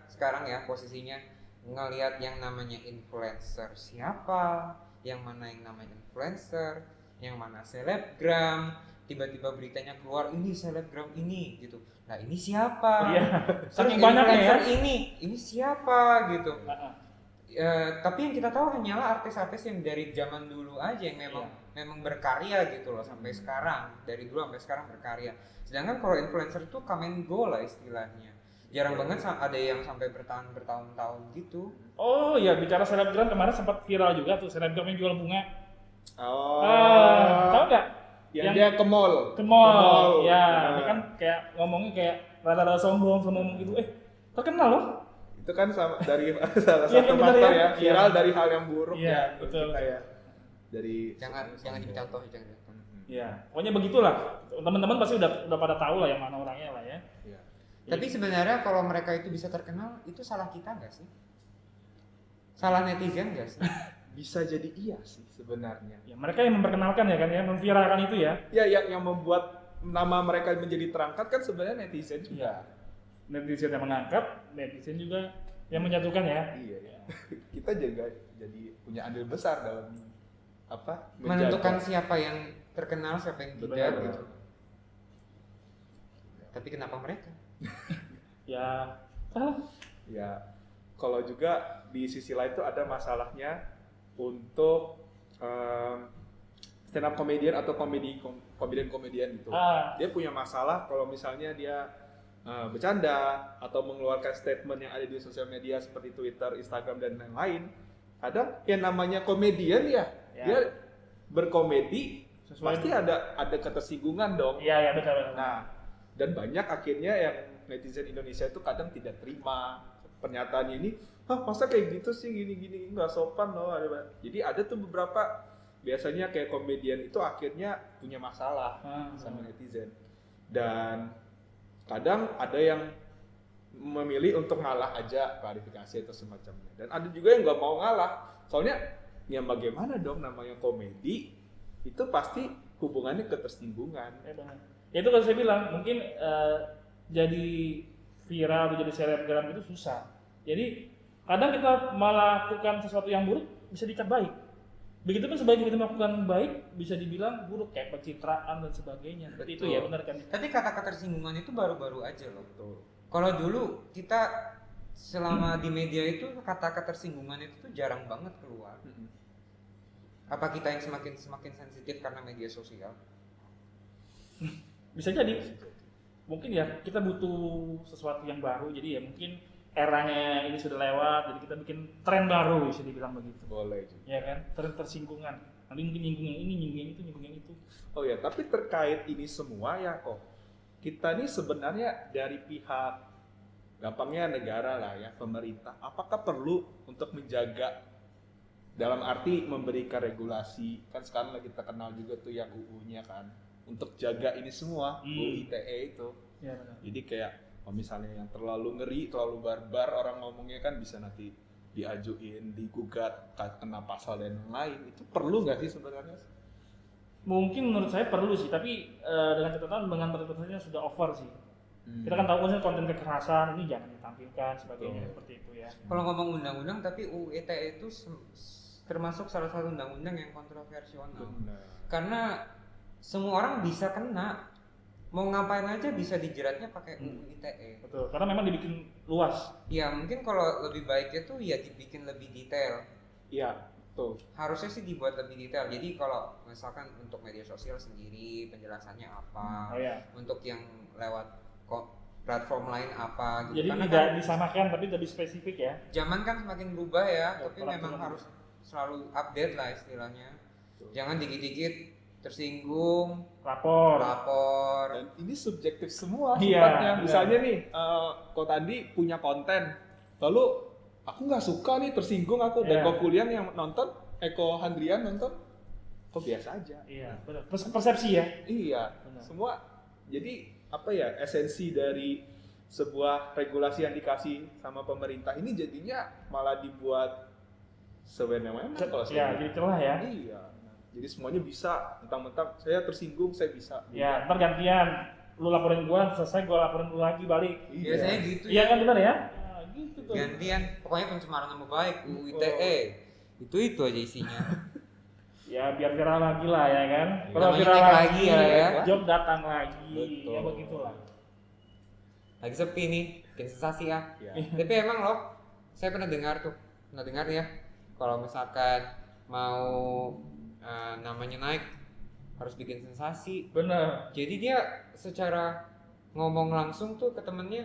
S1: sekarang ya posisinya ngelihat yang namanya influencer siapa, yang mana yang namanya influencer, yang mana selebgram, tiba-tiba beritanya keluar ini selebgram ini gitu. Nah ini siapa?
S3: Iya.
S1: Saking
S3: Saking banyaknya ya.
S1: influencer ini siapa gitu. Tapi yang kita tahu hanyalah artis-artis yang dari zaman dulu aja yang memang berkarya gitu loh sampai sekarang, dari dulu sampai sekarang berkarya. Sedangkan kalau influencer itu come and go lah istilahnya. Jarang banget ada yang sampai bertahun-tahun gitu.
S3: Oh iya, bicara selebgram kemarin sempat viral juga tuh, selebgram yang jual bunga.
S2: Oh.
S3: Tahu nggak?
S2: Yang dia ke mall.
S3: Ke mall. Ya,
S2: Nah.
S3: dia kan kayak ngomongnya kayak rada-rada sombong gitu. Terkenal loh.
S2: Itu kan dari salah
S3: Iya,
S2: satu
S3: bener
S2: faktor
S3: ya.
S2: ya, viral
S3: Iya.
S2: dari hal yang buruk
S3: Iya,
S2: ya
S3: betul.
S2: kita ya. Dari
S1: Jangan dicontoh, jangan.
S3: Iya, pokoknya begitulah. Teman-teman pasti udah pada tahu lah yang mana orangnya lah ya.
S2: Iya.
S1: Tapi sebenarnya kalau mereka itu bisa terkenal, itu salah kita nggak sih? Salah netizen nggak sih?
S2: Bisa jadi iya sih sebenarnya.
S3: Ya, mereka yang memperkenalkan ya kan ya, memviralkan itu ya.
S2: Ya, yang membuat nama mereka menjadi terangkat kan sebenarnya netizen juga.
S3: Netizen yang mengangkat, netizen juga yang menjatuhkan ya.
S2: Iya. Kita juga jadi punya andil besar dalam
S1: Menentukan siapa yang terkenal, siapa yang tidak
S2: Benar.
S1: gitu. Tapi kenapa mereka?
S3: Ya,
S2: Ya, kalau juga di sisi lain tuh ada masalahnya untuk stand up comedian atau komedian gitu.
S3: Ah.
S2: Dia punya masalah kalau misalnya dia bercanda atau mengeluarkan statement yang ada di sosial media seperti Twitter, Instagram dan lain-lain. Kadang yang namanya komedian ya, dia berkomedi
S3: Sesuai
S2: pasti ada ketersinggungan dong.
S3: Iya, betul.
S2: Nah, dan banyak akhirnya yang netizen Indonesia itu kadang tidak terima pernyataan ini. Masa kayak gitu sih, gini-gini nggak sopan loh. Jadi ada tuh beberapa biasanya kayak komedian itu akhirnya punya masalah sama netizen. Dan kadang ada yang memilih untuk ngalah aja, klarifikasi atau semacamnya. Dan ada juga yang nggak mau ngalah. Soalnya ya bagaimana dong, namanya komedi itu pasti hubungannya ketersinggungan.
S3: Ya itu kalau saya bilang mungkin jadi viral atau jadi selebgram itu susah. Jadi kadang kita melakukan sesuatu yang buruk bisa dicap baik. Begitupun sebaliknya kita melakukan baik bisa dibilang buruk, kayak pencitraan dan sebagainya. Seperti itu ya, benar kan?
S1: Tapi kata ketersinggungan itu baru-baru aja loh. Kalau dulu kita selama di media itu kata ketersinggungan itu tuh jarang banget keluar. Apa kita yang semakin sensitif karena media sosial?
S3: Bisa jadi. Mungkin ya kita butuh sesuatu yang baru, jadi ya mungkin eranya ini sudah lewat, jadi kita bikin tren baru, bisa dibilang begitu.
S2: Boleh juga.
S3: Ya kan, tren tersinggungan. Nanti mungkin nyinggung yang ini, nyinggung yang itu, nyinggung yang itu.
S2: Oh ya, tapi terkait ini semua ya kok, kita nih sebenarnya dari pihak, gampangnya negara lah ya, pemerintah, apakah perlu untuk menjaga, dalam arti memberikan regulasi, kan sekarang lagi terkenal juga tuh yang UU-nya kan, untuk jaga ini semua, UU ITE itu.
S3: Ya, benar.
S2: Jadi kayak misalnya yang terlalu ngeri, terlalu barbar orang ngomongnya kan bisa nanti diajuin, digugat, kena pasal dan lain. Itu perlu nggak sih sebenarnya?
S3: Mungkin menurut saya perlu sih, tapi dengan catatan dengan interpretasinya sudah over sih. Kita kan tahu kan konten kekerasan ini jangan ditampilkan sebagainya seperti itu ya.
S1: Kalau ngomong undang-undang, tapi UU ITE itu termasuk salah satu undang-undang yang kontroversial. Karena semua orang bisa kena. Mau ngapain aja bisa dijeratnya pakai UU ITE.
S3: Betul, karena memang dibikin luas.
S1: Ya mungkin kalau lebih baiknya tuh ya dibikin lebih detail.
S2: Iya, betul.
S1: Harusnya sih dibuat lebih detail. Jadi kalau misalkan untuk media sosial sendiri penjelasannya apa, untuk yang lewat platform lain apa gitu.
S3: Jadi
S1: karena
S3: tidak
S1: kan
S3: disamakan tapi lebih spesifik ya.
S1: zaman kan semakin berubah ya, tapi memang harus selalu update lah istilahnya. Jangan dikit-dikit tersinggung, lapor.
S2: Dan ini subjektif semua sifatnya. Misalnya nih, Ko Tandi punya konten, lalu aku nggak suka nih, tersinggung aku, dan Ko Fulian yang nonton, Ko Handrian nonton, kok biasa aja.
S3: Iya, benar. Persepsi ya.
S2: Iya, benar. Semua. Jadi apa ya, esensi dari sebuah regulasi yang dikasih sama pemerintah ini jadinya malah dibuat sewenang-wenang kalau saya.
S3: Jadi celah ya.
S2: Iya. Jadi semuanya bisa, mentang-mentang saya tersinggung, saya bisa.
S3: Ya, ntar gantian, lu laporin gua, selesai gua laporin lu lagi balik.
S1: Biasanya gitu
S3: ya. Iya kan benar ya? Nah, gitu tuh.
S1: Gantian, pokoknya pencemaran nama baik, UU ITE. Itu aja isinya.
S3: Ya biar viral lagi lah ya kan. Kalau
S1: Namanya
S3: viral
S1: lagi ya.
S3: job datang lagi.
S2: Betul.
S3: Ya begitulah.
S1: Lagi sepi nih, bikin sensasi ya. Tapi emang loh, saya pernah dengar ya, kalau misalkan mau namanya naik harus bikin sensasi.
S3: Bener.
S1: Jadi dia secara ngomong langsung tuh ke temennya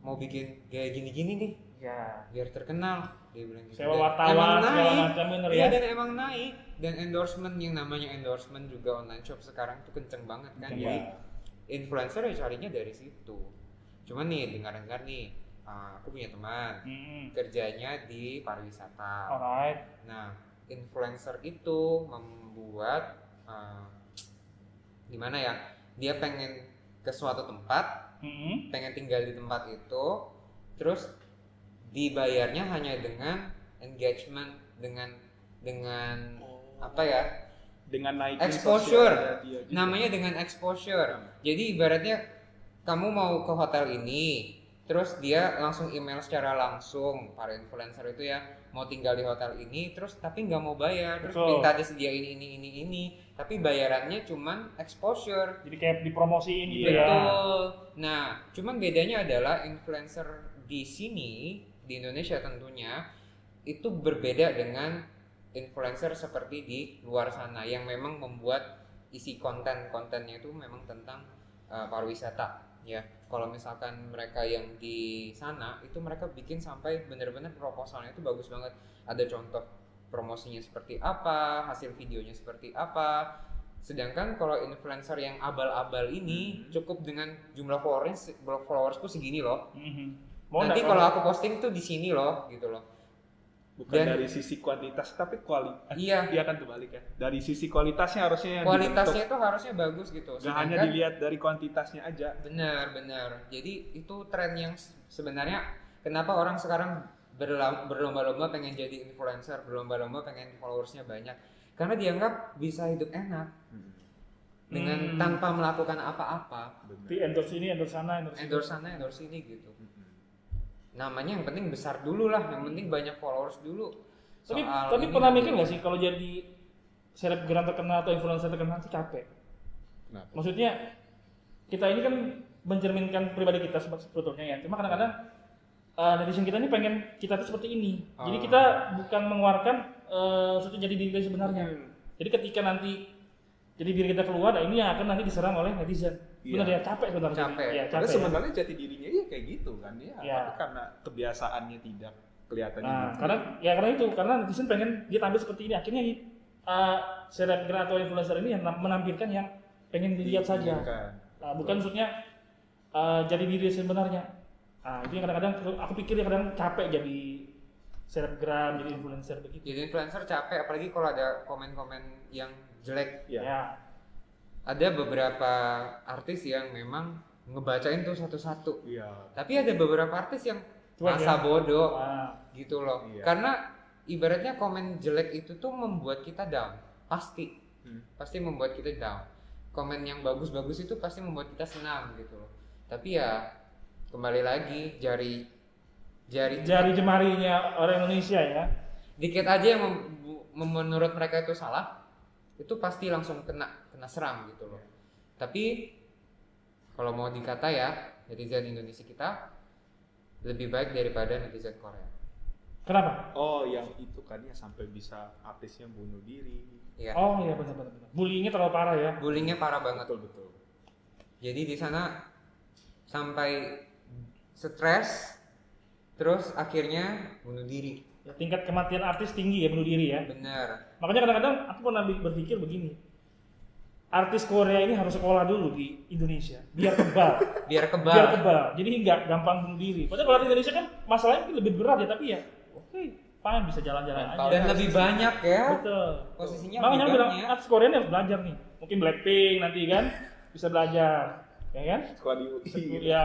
S1: mau bikin kayak gini-gini nih,
S3: Ya.
S1: biar terkenal. Dia bilang gitu.
S3: Sewa wartawan segala macam bener ya.
S1: Iya, dan emang naik. Dan endorsement, yang namanya endorsement juga online shop sekarang tuh kenceng banget kan. Jadi influencer ya carinya dari situ. Cuman nih dengar-dengar nih, aku punya teman kerjanya di pariwisata.
S3: Alright.
S1: Nah, influencer itu membuat gimana ya, dia pengen ke suatu tempat, pengen tinggal di tempat itu, terus dibayarnya hanya dengan engagement, dengan apa ya,
S2: dengan naikin
S1: exposure, namanya dengan exposure. Jadi ibaratnya kamu mau ke hotel ini, terus dia langsung email secara langsung, para influencer itu ya, mau tinggal di hotel ini, terus tapi nggak mau bayar, terus minta disediain ini, tapi bayarannya cuman exposure.
S3: Jadi kayak dipromosiin gitu ya.
S1: Betul. Nah, cuman bedanya adalah influencer di sini, di Indonesia tentunya, itu berbeda dengan influencer seperti di luar sana yang memang membuat isi kontennya itu memang tentang pariwisata ya. Kalau misalkan mereka yang di sana itu mereka bikin sampai benar-benar proposalnya itu bagus banget. Ada contoh promosinya seperti apa, hasil videonya seperti apa. Sedangkan kalau influencer yang abal-abal ini cukup dengan jumlah followersku segini loh. Nanti kalau aku posting tuh di sini loh gitu loh.
S2: Bukan dari sisi kuantitas tapi kualitas.
S1: Iya.
S2: Dia kan terbalik ya. Dari sisi kualitasnya harusnya yang
S1: kualitasnya itu harusnya bagus gitu.
S2: Nggak hanya dilihat dari kuantitasnya aja.
S1: Benar. Jadi itu tren yang sebenarnya kenapa orang sekarang berlomba-lomba pengen jadi influencer, berlomba-lomba pengen followersnya banyak. Karena dianggap bisa hidup enak dengan tanpa melakukan apa-apa.
S3: Di endorse ini, endorse sana,
S1: endorse ini gitu. Namanya yang penting besar dulu lah, yang penting banyak followers dulu.
S3: Tapi pernah mikir nggak sih kalau jadi selebgram terkenal atau influencer terkenal itu capek?
S2: Kenapa?
S3: Maksudnya kita ini kan mencerminkan pribadi kita sebetulnya ya. Cuma kadang-kadang netizen kita ini pengen kita tuh seperti ini. Jadi kita bukan mengeluarkan sesuatu jadi diri sebenarnya. Jadi ketika nanti jadi diri kita keluar, nah ini yang akan nanti diserang oleh netizen. Benar ya, capek sebenarnya.
S1: Capek.
S3: Ya,
S2: Karena sebenarnya jati dirinya ya kayak gitu kan ya.
S3: Ya.
S2: Tapi karena kebiasaannya tidak kelihatan
S3: Nah,
S2: gitu.
S3: karena netizen pengen dia tampil seperti ini. Akhirnya selebgram atau influencer ini yang menampilkan yang pengen dilihat saja. Bukan maksudnya jadi diri sebenarnya. Itu yang kadang-kadang aku pikir ya kadang capek jadi selebgram, jadi influencer begitu.
S1: Jadi influencer capek, apalagi kalau ada komen-komen yang jelek.
S3: Ya.
S1: Ada beberapa artis yang memang ngebacain tuh satu-satu.
S2: Iya.
S1: Tapi ada beberapa artis yang
S3: Cuek
S1: masa
S3: ya?
S1: bodoh gitu loh.
S2: Iya.
S1: Karena ibaratnya komen jelek itu tuh membuat kita down. Pasti membuat kita down. Komen yang bagus-bagus itu pasti membuat kita senang gitu loh. Tapi ya kembali lagi jari
S3: jemarinya orang Indonesia ya.
S1: Dikit aja yang menurut mereka itu salah, itu pasti langsung kena serang gitu loh. Tapi kalau mau dikata ya, netizen Indonesia kita lebih baik daripada netizen Korea.
S3: Kenapa?
S2: Oh, yang itu kan ya sampai bisa artisnya bunuh diri.
S1: Iya.
S3: Oh iya benar. Bullyingnya terlalu parah ya.
S1: Bullyingnya parah banget.
S2: Betul.
S1: Jadi di sana sampai stres, terus akhirnya bunuh diri.
S3: Ya, tingkat kematian artis tinggi ya bunuh diri ya.
S1: Bener.
S3: Makanya kadang-kadang aku pernah berpikir begini. Artis Korea ini harus sekolah dulu di Indonesia biar kebal.
S1: Biar kebal.
S3: Jadi nggak gampang bunuh diri. Padahal kalau di Indonesia kan masalahnya mungkin lebih berat ya, tapi ya oke, fine bisa jalan-jalan aja.
S1: Dan lebih banyak ya.
S3: Betul.
S1: Posisinya
S3: Makanya
S1: lebih
S3: aku bilang
S1: banyak.
S3: artis Korea ini harus belajar nih. Mungkin Blackpink nanti kan bisa belajar, ya kan?
S2: Sekolah di UI.
S3: Ya.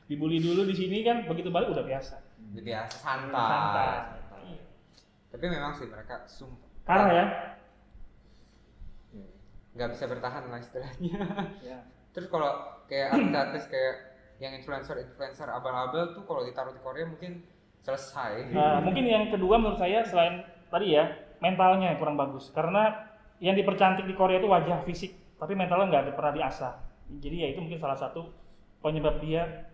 S3: Dibully dulu di sini kan, begitu balik udah biasa.
S1: Udah biasa santai.
S3: Iya.
S1: Tapi memang sih mereka sumpah
S3: Parah ya.
S1: nggak bisa bertahan lah istilahnya.
S3: Ya.
S1: Terus kalau kayak artis kayak yang influencer abal-abal tuh kalau ditaruh di Korea mungkin selesai.
S3: Mungkin yang kedua menurut saya selain tadi ya mentalnya yang kurang bagus karena yang dipercantik di Korea itu wajah fisik tapi mentalnya nggak pernah diasah. Jadi ya itu mungkin salah satu penyebab dia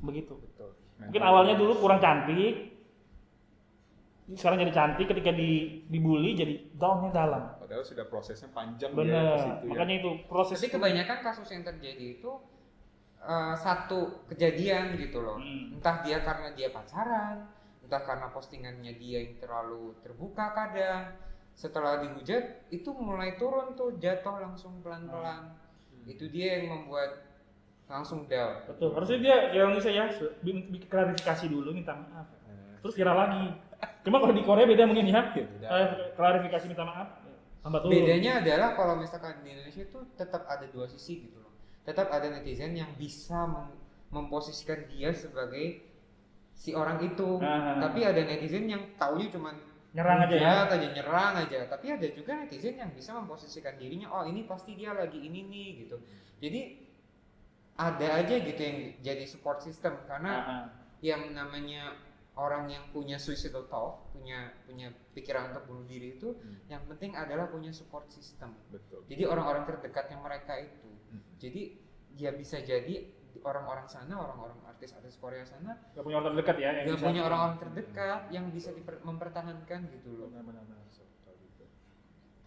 S3: begitu.
S2: Betul.
S3: Mungkin awalnya dulu kurang cantik, sekarang jadi cantik, ketika dibully jadi downnya dalam.
S2: Padahal sudah prosesnya panjang dia ke
S3: Bener,
S2: situ ya.
S3: makanya itu proses.
S1: Tapi kebanyakan kasus yang terjadi itu satu kejadian gitu loh. Entah dia karena dia pacaran, entah karena postingannya dia yang terlalu terbuka kadang. Setelah dihujat itu mulai turun tuh, jatuh langsung pelan-pelan. Itu dia yang membuat langsung down.
S3: Betul, harusnya dia yang Indonesia ya bikin klarifikasi dulu, minta maaf. Terus viral lagi. Cuma kalau di Korea beda mungkin ya. Klarifikasi minta maaf, tambah turun.
S1: Bedanya adalah kalau misalkan di Indonesia itu tetap ada dua sisi gitu loh. Tetap ada netizen yang bisa memposisikan dia sebagai si orang itu. Tapi ada netizen yang taunya cuman
S3: nyerang aja ya.
S1: Nyerang aja. Tapi ada juga netizen yang bisa memposisikan dirinya, oh ini pasti dia lagi ini nih gitu. Jadi ada aja gitu yang jadi support system karena yang namanya orang yang punya suicidal thought, punya pikiran untuk bunuh diri itu yang penting adalah punya support system.
S2: Betul.
S1: Jadi orang-orang terdekatnya mereka itu. Jadi dia bisa jadi orang-orang sana, orang-orang artis-artis Korea sana
S3: Gak punya orang terdekat ya.
S1: gak punya orang-orang terdekat yang bisa mempertahankan gitu loh.
S3: Benar.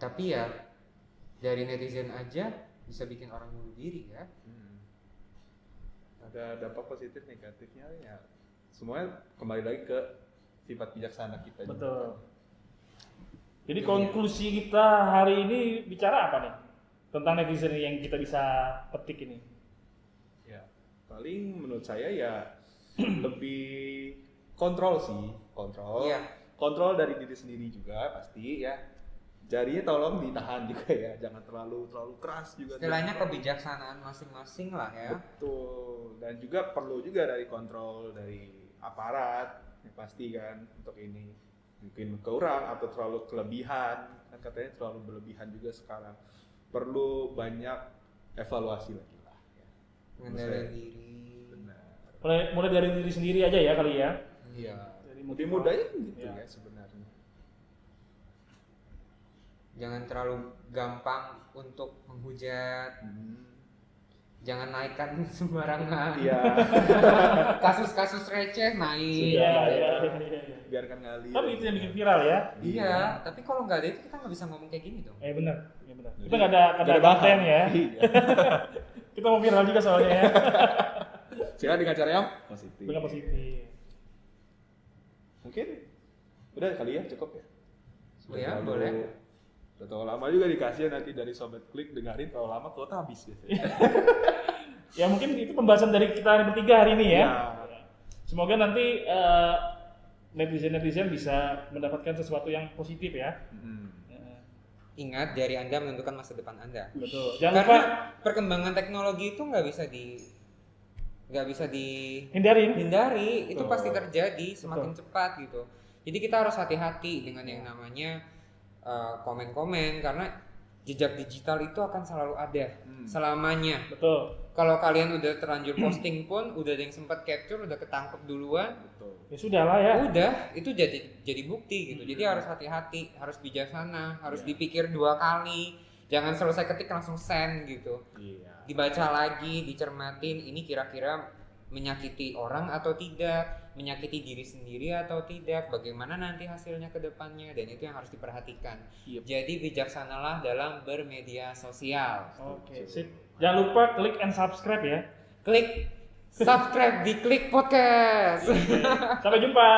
S1: Tapi ya Dari netizen aja bisa bikin orang bunuh diri ya.
S2: Ada dampak positif negatifnya ya. Semuanya kembali lagi ke sifat bijaksana kita.
S3: Betul. Jadi konklusi kita hari ini bicara apa nih tentang netizen yang kita bisa petik ini?
S2: Ya, paling menurut saya ya lebih kontrol sih, kontrol.
S1: Iya.
S2: Kontrol dari diri sendiri juga pasti ya. Jarinya tolong ditahan juga ya, jangan terlalu keras juga.
S1: Istilahnya kebijaksanaan masing-masing lah ya.
S2: Betul. Dan juga perlu juga dari kontrol dari aparat, ya pasti kan untuk ini. Mungkin kurang atau terlalu kelebihan, kan katanya terlalu berlebihan juga sekarang. Perlu banyak evaluasi lagi lah. Ya.
S1: Mengendalikan diri.
S2: Benar.
S3: Mulai dari diri sendiri aja ya kali ya.
S2: Iya.
S3: Dari
S2: Lebih mudahnya gitu
S3: ya.
S2: ya sebenarnya.
S1: Jangan terlalu gampang untuk menghujat. Jangan naikkan sembarangan.
S2: Iya.
S1: Kasus-kasus receh naik.
S3: Iya.
S2: Biarkan ngalir.
S3: Tapi itu yang bikin viral ya.
S1: Iya, tapi kalau nggak ada itu kita nggak bisa ngomong kayak gini dong.
S3: Benar.
S2: Jadi,
S3: Kita nggak ada konten ya.
S2: Iya.
S3: Kita mau viral juga soalnya ya.
S2: Silakan dengan cara yang positif.
S3: Dengan positif.
S2: Mungkin udah kali ya, cukup ya.
S1: Ya, boleh.
S2: Udah terlalu lama juga dikasih nanti dari Sobat Klik dengerin, terlalu lama kuota habis biasanya.
S3: Ya mungkin itu pembahasan dari kita yang bertiga hari ini ya. Semoga nanti netizen-netizen bisa mendapatkan sesuatu yang positif ya.
S1: Ingat, jari Anda menentukan masa depan Anda.
S3: Betul. Jangan
S1: Karena
S3: lupa
S1: perkembangan teknologi itu nggak bisa
S3: hindari.
S1: Itu pasti terjadi semakin cepat gitu. Jadi kita harus hati-hati dengan yang namanya komen-komen, karena jejak digital itu akan selalu ada selamanya.
S3: Betul.
S1: Kalau kalian udah terlanjur posting pun, udah ada yang sempat capture, udah ketangkep duluan,
S2: Betul.
S3: Ya sudah lah ya.
S1: udah itu jadi bukti gitu. Jadi harus hati-hati, harus bijaksana, harus dipikir 2 kali. Jangan selesai ketik langsung send gitu.
S2: Iya.
S1: Dibaca lagi, dicermatin, ini kira-kira menyakiti orang atau tidak, menyakiti diri sendiri atau tidak, bagaimana nanti hasilnya ke depannya, dan itu yang harus diperhatikan.
S2: Yep.
S1: Jadi bijaksanalah dalam bermedia sosial.
S3: Oke, sip. Jangan lupa klik and subscribe ya.
S1: Klik subscribe di Klik Podcast.
S3: Sampai jumpa.